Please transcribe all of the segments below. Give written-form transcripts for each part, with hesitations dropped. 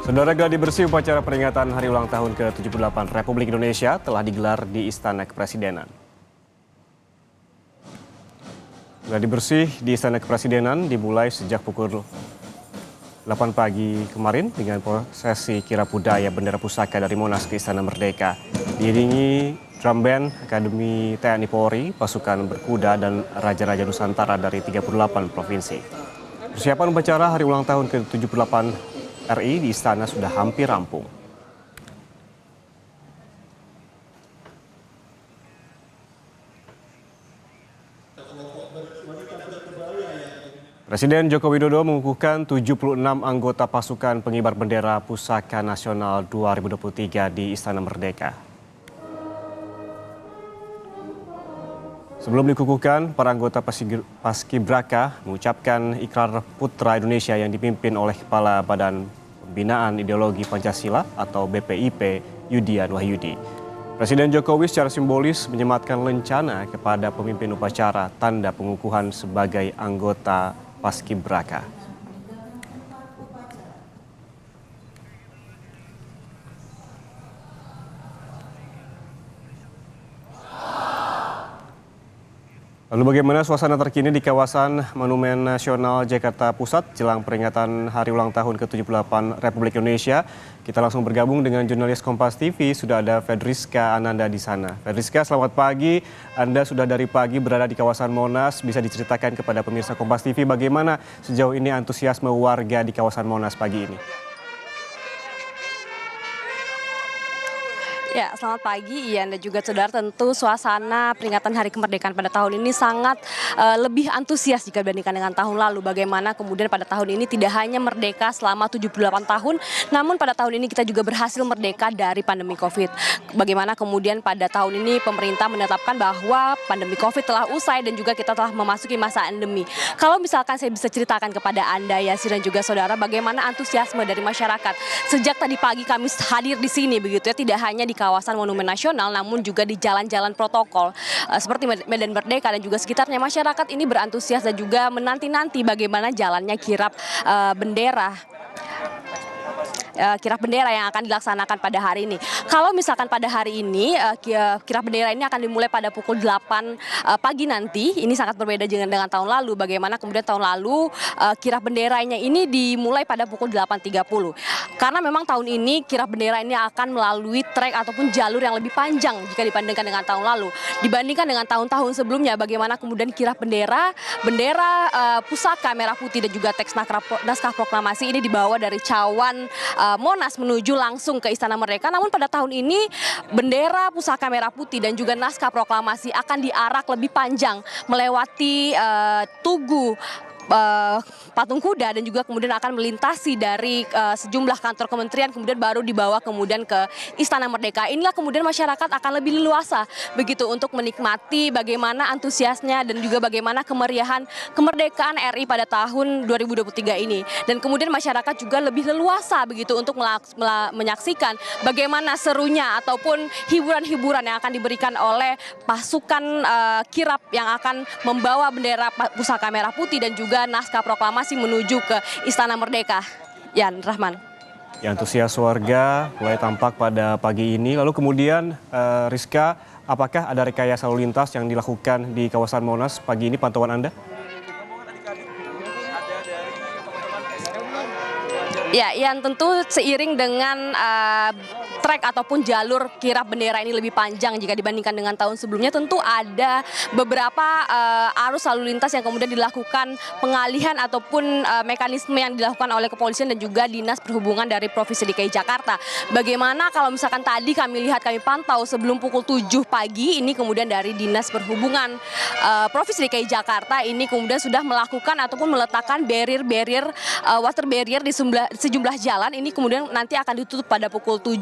Saudara, gladi bersih upacara peringatan Hari Ulang Tahun ke-78 Republik Indonesia telah digelar di Istana Kepresidenan. Gladi bersih di Istana Kepresidenan dimulai sejak pukul 8 pagi kemarin dengan prosesi kirap budaya bendera pusaka dari Monas ke Istana Merdeka. Diiringi drum band Akademi TNI Polri, pasukan berkuda dan Raja-Raja Nusantara dari 38 provinsi. Persiapan upacara Hari Ulang Tahun ke-78 RI di Istana sudah hampir rampung. Presiden Joko Widodo mengukuhkan 76 anggota pasukan pengibar bendera Pusaka Nasional 2023 di Istana Merdeka. Sebelum dikukuhkan, para anggota Paskibraka mengucapkan Ikrar Putra Indonesia yang dipimpin oleh Kepala Badan Pembinaan Ideologi Pancasila atau BPIP Yudian Wahyudi. Presiden Jokowi secara simbolis menyematkan lencana kepada pemimpin upacara tanda pengukuhan sebagai anggota Paskibraka. Lalu bagaimana suasana terkini di kawasan Monumen Nasional Jakarta Pusat jelang peringatan Hari Ulang Tahun ke-78 Republik Indonesia? Kita langsung bergabung dengan jurnalis Kompas TV, sudah ada Fedriska Ananda di sana. Fedriska, selamat pagi. Anda sudah dari pagi berada di kawasan Monas. Bisa diceritakan kepada pemirsa Kompas TV bagaimana sejauh ini antusiasme warga di kawasan Monas pagi ini? Ya, selamat pagi Ian dan juga saudara. Tentu suasana peringatan Hari Kemerdekaan pada tahun ini sangat lebih antusias jika dibandingkan dengan tahun lalu. Bagaimana kemudian pada tahun ini tidak hanya merdeka selama 78 tahun, namun pada tahun ini kita juga berhasil merdeka dari pandemi Covid. Bagaimana kemudian pada tahun ini pemerintah menetapkan bahwa pandemi Covid telah usai dan juga kita telah memasuki masa endemi. Kalau misalkan saya bisa ceritakan kepada Anda, Yasir dan juga saudara, bagaimana antusiasme dari masyarakat. Sejak tadi pagi kami hadir di sini begitu ya, tidak hanya di kawasan Monumen Nasional namun juga di jalan-jalan protokol seperti Medan Merdeka dan juga sekitarnya. Masyarakat ini berantusias dan juga menanti-nanti bagaimana jalannya kirap bendera yang akan dilaksanakan pada hari ini. Kalau misalkan pada hari ini kirap bendera ini akan dimulai pada pukul 8 pagi nanti. Ini sangat berbeda dengan tahun lalu. Bagaimana kemudian tahun lalu kirap benderanya ini dimulai pada pukul 8.30. Karena memang tahun ini kirap bendera ini akan melalui trek ataupun jalur yang lebih panjang jika dibandingkan dengan tahun lalu. Dibandingkan dengan tahun-tahun sebelumnya, bagaimana kemudian kirap bendera pusaka merah putih dan juga teks naskah proklamasi ini dibawa dari cawan Monas menuju langsung ke Istana Merdeka. Namun pada tahun ini bendera pusaka merah putih dan juga naskah proklamasi akan diarak lebih panjang melewati tugu patung kuda dan juga kemudian akan melintasi dari sejumlah kantor kementerian, kemudian baru dibawa kemudian ke Istana Merdeka. Inilah kemudian masyarakat akan lebih leluasa begitu untuk menikmati bagaimana antusiasnya dan juga bagaimana kemeriahan kemerdekaan RI pada tahun 2023 ini. Dan kemudian masyarakat juga lebih leluasa begitu untuk menyaksikan bagaimana serunya ataupun hiburan-hiburan yang akan diberikan oleh pasukan kirap yang akan membawa bendera pusaka merah putih dan juga naskah proklamasi menuju ke Istana Merdeka. Yan Rahman. Ya, antusias warga mulai tampak pada pagi ini. Lalu kemudian Rizka, apakah ada rekayasa lalu lintas yang dilakukan di kawasan Monas pagi ini, pantauan Anda? Ya, Ian, tentu seiring dengan trek ataupun jalur kirap bendera ini lebih panjang jika dibandingkan dengan tahun sebelumnya, tentu ada beberapa arus lalu lintas yang kemudian dilakukan pengalihan ataupun mekanisme yang dilakukan oleh kepolisian dan juga Dinas Perhubungan dari Provinsi DKI Jakarta. Bagaimana kalau misalkan tadi kami pantau sebelum pukul 7 pagi ini kemudian dari Dinas Perhubungan Provinsi DKI Jakarta ini kemudian sudah melakukan ataupun meletakkan water barrier di sejumlah jalan. Ini kemudian nanti akan ditutup pada pukul 7.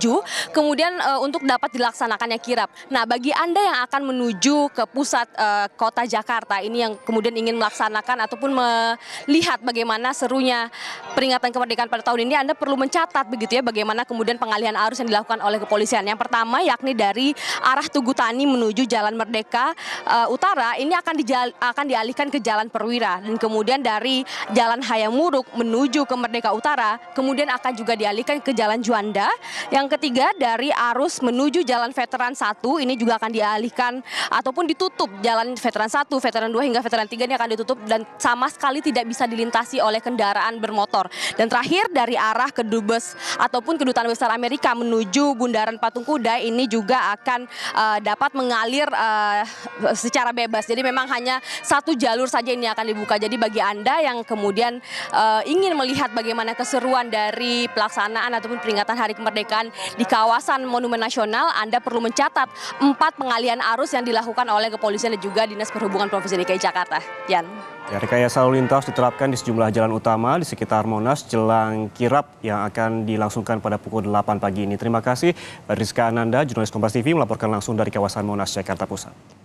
Kemudian untuk dapat dilaksanakannya kirap. Nah, bagi Anda yang akan menuju ke pusat kota Jakarta ini yang kemudian ingin melaksanakan ataupun melihat bagaimana serunya peringatan kemerdekaan pada tahun ini, Anda perlu mencatat begitu ya bagaimana kemudian pengalihan arus yang dilakukan oleh kepolisian. Yang pertama yakni dari arah Tugu Tani menuju Jalan Merdeka Utara ini akan dialihkan ke Jalan Perwira, dan kemudian dari Jalan Hayam Wuruk menuju ke Merdeka Utara kemudian akan juga dialihkan ke Jalan Juanda. Yang ketiga dari arus menuju Jalan Veteran 1 ini juga akan dialihkan ataupun ditutup. Jalan Veteran 1, Veteran 2 hingga Veteran 3 ini akan ditutup dan sama sekali tidak bisa dilintasi oleh kendaraan bermotor. Dan terakhir dari arah ke Dubes ataupun Kedutaan Besar Amerika menuju Bundaran Patung Kuda ini juga akan dapat mengalir secara bebas. Jadi memang hanya satu jalur saja ini akan dibuka. Jadi bagi Anda yang kemudian ingin melihat bagaimana keseruan dari pelaksanaan ataupun peringatan Hari Kemerdekaan di kawasan Monumen Nasional, Anda perlu mencatat 4 pengalihan arus yang dilakukan oleh kepolisian dan juga Dinas Perhubungan Provinsi DKI Jakarta. Yan. Ya, rekayasa lalu lintas diterapkan di sejumlah jalan utama di sekitar Monas jelang kirap yang akan dilangsungkan pada pukul 8 pagi ini. Terima kasih Rizka Ananda, jurnalis Kompas TV melaporkan langsung dari kawasan Monas, Jakarta Pusat.